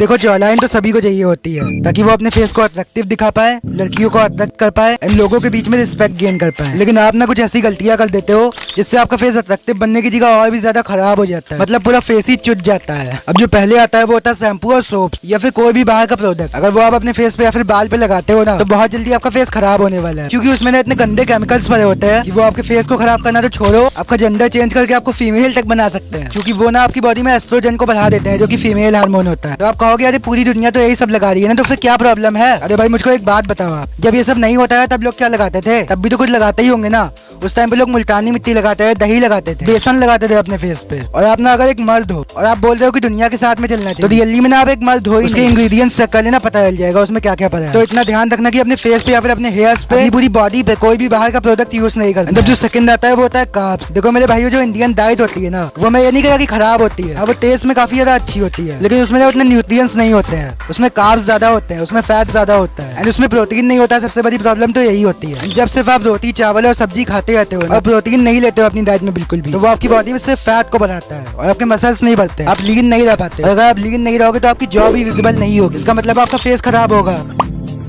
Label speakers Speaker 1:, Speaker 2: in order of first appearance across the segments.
Speaker 1: देखो जॉलाइन तो सभी को चाहिए होती है ताकि वो अपने फेस को अट्रैक्टिव दिखा पाए, लड़कियों को अट्रैक्ट कर पाए, लोगों के बीच में रिस्पेक्ट गेन कर पाए। लेकिन आप ना कुछ ऐसी गलतियां कर देते हो जिससे आपका फेस अट्रैक्टिव बनने की जगह और भी ज्यादा खराब हो जाता है। मतलब पूरा फेस ही चुट जाता है। अब जो पहले आता है वो होता है शैम्पू और सोप या फिर कोई भी बाहर का प्रोडक्ट। अगर वो आप अपने फेस पे या फिर बाल पे लगाते हो ना तो बहुत जल्दी आपका फेस खराब होने वाला है, क्योंकि उसमें ना इतने गंदे केमिकल्स भरे होते हैं कि वो आपके फेस को खराब करना तो छोड़ो, आपका जेंडर चेंज करके आपको फीमेल तक बना सकते हैं, क्योंकि वो ना आपकी बॉडी में एस्ट्रोजन को बढ़ा देते हैं जो कि फीमेल हार्मोन होता है। तो आप कहोगे अरे पूरी दुनिया तो यही सब लगा रही है ना, तो फिर क्या प्रॉब्लम है? अरे भाई मुझको एक बात बताओ, आप जब ये सब नहीं होता है तब लोग क्या लगाते थे? तब भी तो कुछ लगाते ही होंगे ना। उस टाइम पे लोग मुल्तानी मिट्टी लगाते थे, दही लगाते थे, बेसन लगाते थे अपने फेस पे। और आप ना अगर एक मर्द हो और आप बोल रहे हो कि दुनिया के साथ में चलना चाहिए, तो रियली में ना आप एक मर्द हो ही। उसके इंग्रेडिएंट्स चेक कर लेना, पता चल जाएगा उसमें क्या क्या पड़ा है। तो इतना ध्यान रखना कि अपने फेस पे या फिर अपने हेयर्स पे, पूरी बॉडी पे कोई भी बाहर का प्रोडक्ट यूज नहीं करना। जब जो सेकंड आता है वो होता है कार्ब्स। देखो मेरे भाइयों, जो इंडियन डाइट होती है ना, वो मैं ये नहीं कह कि खराब होती है, वो टेस्ट में काफी ज्यादा अच्छी होती है, लेकिन उसमें उतने न्यूट्रिएंट्स नहीं होते हैं। उसमें कार्ब्स ज्यादा होते हैं, उसमें फैट ज्यादा होता है एंड उसमें प्रोटीन नहीं होता है। सबसे बड़ी प्रॉब्लम तो यही होती है। जब सिर्फ आप रोटी चावल और सब्जी खाते रहते हो और प्रोटीन नहीं लेते हो अपनी डाइट में बिल्कुल भी, तो वो आपकी बॉडी में सिर्फ फैट को बढ़ाता है और आपके मसल्स नहीं बढ़ते, आप लीन नहीं रह पाते। अगर आप लीन नहीं रहोगे तो आपकी जॉ भी विजिबल नहीं होगी, इसका मतलब आपका फेस खराब होगा।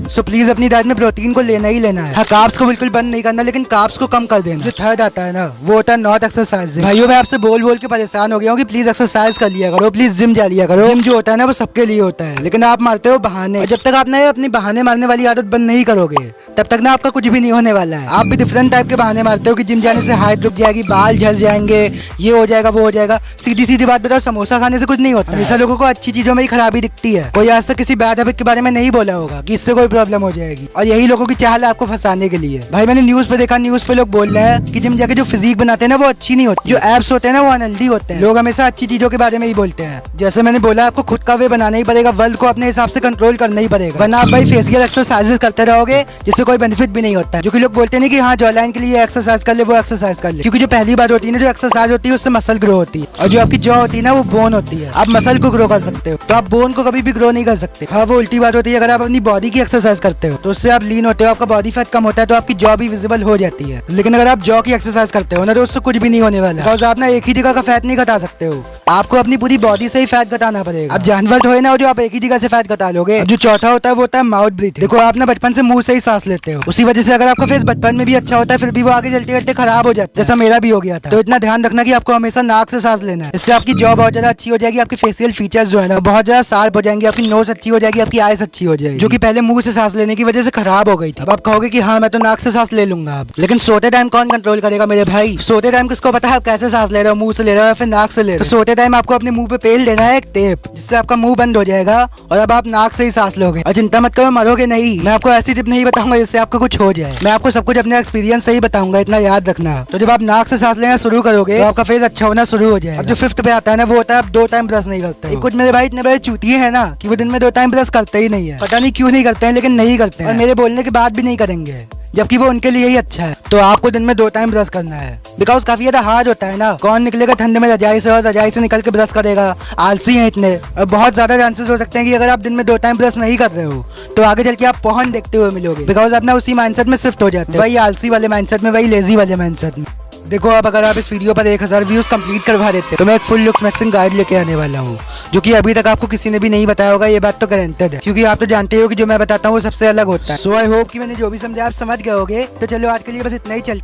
Speaker 1: सो प्लीज अपनी डाइट में प्रोटीन को लेना ही लेना है। हाँ, कार्ब्स को बिल्कुल बंद नहीं करना, लेकिन कार्ब्स को कम कर देना। जो थर्ड आता है ना वो होता है नॉट एक्सरसाइज। भाइयों मैं आपसे बोल बोल के परेशान हो गया हूँ कि प्लीज एक्सरसाइज कर लिया करो, प्लीज जिम जा लिया करो। जिम जो होता है ना वो सबके लिए होता है, लेकिन आप मारते हो बहाने। जब तक आप ना अपनी बहाने मारने वाली आदत बंद नहीं करोगे तब तक ना आपका कुछ भी नहीं होने वाला है। आप भी डिफरेंट टाइप के बहाने मारते हो कि जिम जाने से हाइट रुक जाएगी, बाल झड़ जाएंगे, ये हो जाएगा वो हो जाएगा। सीधी सीधी बात बताओ, समोसा खाने से कुछ नहीं होता। हमेशा लोगों को अच्छी चीजों में ही खराबी दिखती है। कोई आज तक किसी बैड हैबिट के बारे में नहीं बोला होगा कि इससे कोई प्रॉब्लम हो जाएगी, और यही लोगों की चाल है आपको फंसाने के लिए। भाई मैंने न्यूज पे देखा, न्यूज पे लोग बोल रहे हैं कि जिम जाके जो फिजिक बनाते हैं ना वो अच्छी नहीं होती, जो एब्स होते हैं ना वो अनहेल्दी होते हैं। लोग हमेशा अच्छी चीजों के बारे में ही बोलते हैं। जैसे मैंने बोला, आपको खुद का वे बनाना ही पड़ेगा, वर्ल्ड को अपने हिसाब से कंट्रोल करना ही पड़ेगा, वरना आप भाई फेशियल एक्सरसाइजेस करते रहोगे जिससे कोई बेनिफिट भी नहीं होता है। जो कि लोग बोलते नहीं कि हाँ जॉलाइन के लिए एक्सरसाइज कर ले, वो एक्सरसाइज कर ले, क्योंकि जो पहली बात होती है ना, जो एक्सरसाइज होती है उससे मसल ग्रो होती है, और जो आपकी जॉ होती है ना वो बोन होती है। आप मसल को ग्रो कर सकते हो, तो आप बोन को कभी भी ग्रो नहीं कर सकते। हाँ वो उल्टी बात होती है। अगर आप अपनी बॉडी की एक्सरसाइज करते हो तो उससे आप लीन होते हो, आपका बॉडी फैट कम होता है, तो आपकी जॉ भी विजिबल हो जाती है। लेकिन अगर आप जॉ की एक्सरसाइज करते हो ना तो उससे कुछ भी नहीं होने वाला, बिकॉज़ आप ना एक ही जगह का फैट नहीं घटा सकते हो, आपको अपनी पूरी बॉडी से ही फैट घटाना पड़ेगा। अब जानवर तो है ना जो आप एक ही जगह से फैट घटा लोगे। अब जो चौथा होता है वो होता है माउथ ब्रीथ। देखो आप ना बचपन से मुंह से ही सांस लेते हो, उसी वजह से अगर आपका फेस बचपन में भी अच्छा होता है फिर भी वो आगे चलते चलते खराब हो जाता है, जैसा मेरा भी हो गया था। तो इतना ध्यान रखना कि आपको हमेशा नाक से सांस लेना है, इससे आपकी जॉ बहुत ज्यादा अच्छी हो जाएगी, आपकी फेशियल फीचर्स जो है ना बहुत ज्यादा शार्प हो जाएंगे, आपकी नोज अच्छी हो जाएगी, आपकी आईज अच्छी हो जाएगी, जो कि पहले मुंह से सांस लेने की वजह से खराब हो गई थी। अब आप कहोगे कि हाँ मैं तो नाक से सांस ले लूंगा अब, लेकिन सोते टाइम कौन कंट्रोल करेगा मेरे भाई? सोते टाइम किसको पता है आप कैसे सांस ले रहे हो, मुंह से ले रहे हो या फिर नाक से ले रहे हो? तो सोते टाइम आपको अपने मुंह पे पेल देना है एक टेप, जिससे आपका मुंह बंद हो जाएगा और अब आप नाक से ही सांस लोगे। और चिंता मत करो, मरोगे नहीं। मैं आपको ऐसी टिप नहीं बताऊंगा जिससे आपको कुछ हो जाए, मैं आपको सब कुछ अपने एक्सपीरियंस से ही बताऊंगा, इतना याद रखना। तो जब आप नाक से सांस लेना शुरू करोगे तो आपका फेस अच्छा होना शुरू हो जाएगा। अब जो फिफ्थ पे आता है ना वो होता है आप 2 टाइम ब्रश नहीं करते। कुछ मेरे भाई इतने बड़े चूतिए हैं ना कि वो दिन में 2 टाइम ब्रश करते ही नहीं है, पता नहीं क्यों नहीं करते हैं, लेकिन नहीं करते हैं और मेरे बोलने के बाद भी नहीं करेंगे, जबकि वो उनके लिए ही अच्छा है। तो आपको दिन में 2 टाइम ब्रश करना है, बिकॉज काफी ज्यादा हार्ड होता है ना। कौन निकलेगा ठंड में रजाई से और रजाई से निकल के ब्रश करेगा? आलसी हैं इतने। और बहुत ज्यादा चांसेस हो सकते हैं कि अगर आप दिन में 2 टाइम ब्रश नहीं कर रहे हो तो आगे चल के आप पोहन देखते हुए मिलोगे, बिकॉज आप ना उसी माइंडसेट में शिफ्ट हो जाते हैं, वही आलसी वाले माइंडसेट में, वही लेजी वाले माइंडसेट में। देखो अब अगर आप इस वीडियो पर 1000 व्यूज कंप्लीट करवा देते तो मैं एक फुल लुक्स मैक्सिंग गाइड लेके आने वाला हूँ, जो कि अभी तक आपको किसी ने भी नहीं बताया होगा। ये बात तो गारंटेड है, क्योंकि आप तो जानते हो कि जो मैं बताता हूँ वो सबसे अलग होता है। सो आई होप कि मैंने जो भी समझा आप समझ गए होगे। तो चलो आज के लिए बस इतना ही, चलते